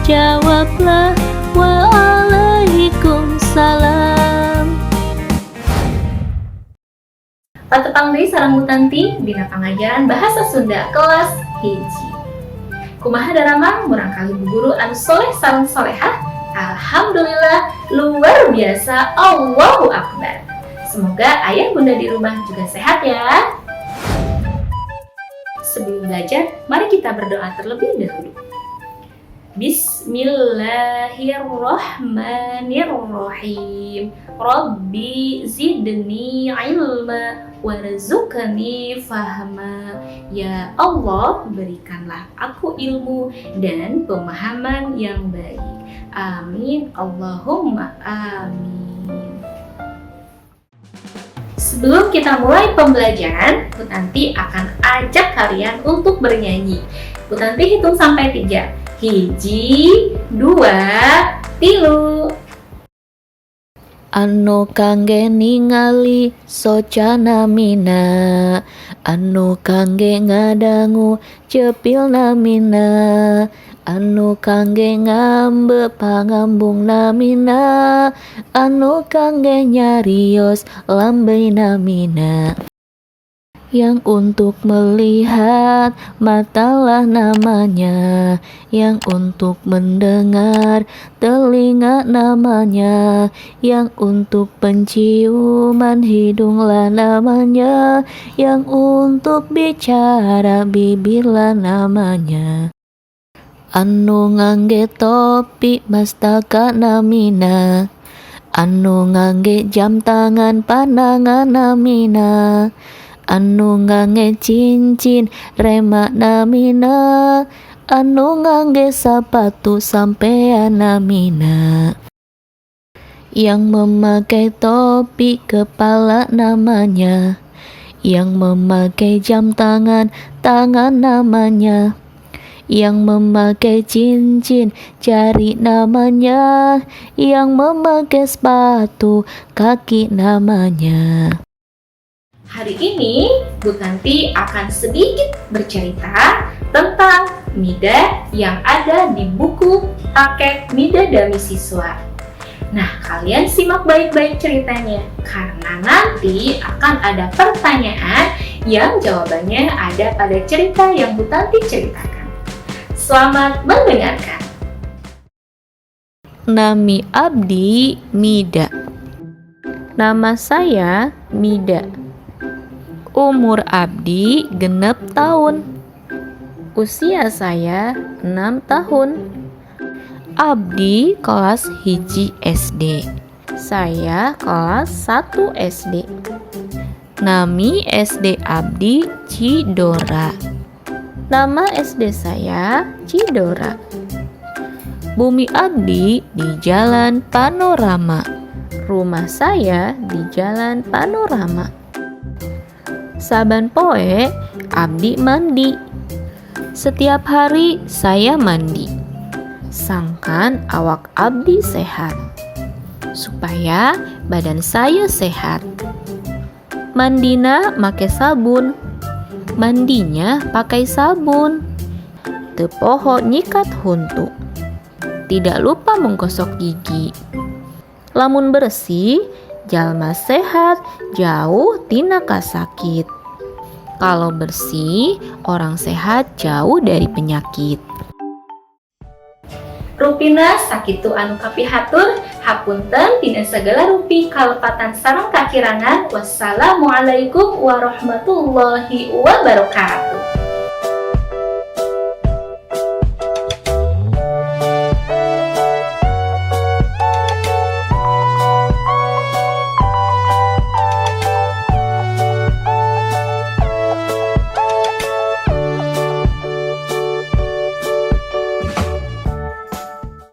Jawablah, waalaikumsalam. Patepang deui sareng Bu Tanti dina pangajaran bahasa Sunda kelas hiji. Kumaha daramang murang kali Bu Guru anu soleh sareng solehah? Alhamdulillah luar biasa, Allahu Akbar. Semoga ayah bunda di rumah juga sehat ya. Sebelum belajar, mari kita berdoa terlebih dahulu. Bismillahirrahmanirrahim. Rabbi zidni ilma warzuqni fahma. Ya Allah, berikanlah aku ilmu dan pemahaman yang baik. Amin. Allahumma amin. Sebelum kita mulai pembelajaran, Bu Tanti akan ajak kalian untuk bernyanyi. Bu Tanti hitung sampai 3. 1, 2, 3. Anu kangge ningali socana mina, anu kangge ngadangu cepilna mina, anu kangge ngambe pangambungna mina, anu kangge nyarios lambeina mina. Yang untuk melihat matalah namanya, yang untuk mendengar telinga namanya, yang untuk penciuman hidunglah namanya, yang untuk bicara bibirlah namanya. Anu ngangge topi mastaka namina, anu ngangge jam tangan panangan namina, anu ngangge cincin remak namina, anu ngangge sepatu sampean namina. Yang memakai topi kepala namanya, yang memakai jam tangan namanya, yang memakai cincin jari namanya, yang memakai sepatu kaki namanya. Hari ini Bu Tanti akan sedikit bercerita tentang Mida yang ada di buku Paket Mida Dami Siswa. Nah, kalian simak baik-baik ceritanya karena nanti akan ada pertanyaan yang jawabannya ada pada cerita yang Bu Tanti ceritakan. Selamat mendengarkan. Nami abdi Mida. Nama saya Mida. Umur abdi genep tahun. Usia saya 6 tahun. Abdi kelas hiji SD. Saya kelas 1 SD. Nami SD abdi Cidora. Nama SD saya Cidora. Bumi abdi di Jalan Panorama. Rumah saya di Jalan Panorama. Saban poe abdi mandi. Setiap hari saya mandi. Sangkan awak abdi sehat, supaya badan saya sehat. Mandina make sabun, mandinya pakai sabun. Teu poho nyikat huntu. Tidak lupa menggosok gigi. Lamun bersih, jalma sehat, jauh tina kasakit. Kalau bersih, orang sehat jauh dari penyakit. Rupina sakitu anu kapihatur, hapunten tina sagala rupi kalepatan sareng kakirangan. Wassalamualaikum warahmatullahi wabarakatuh.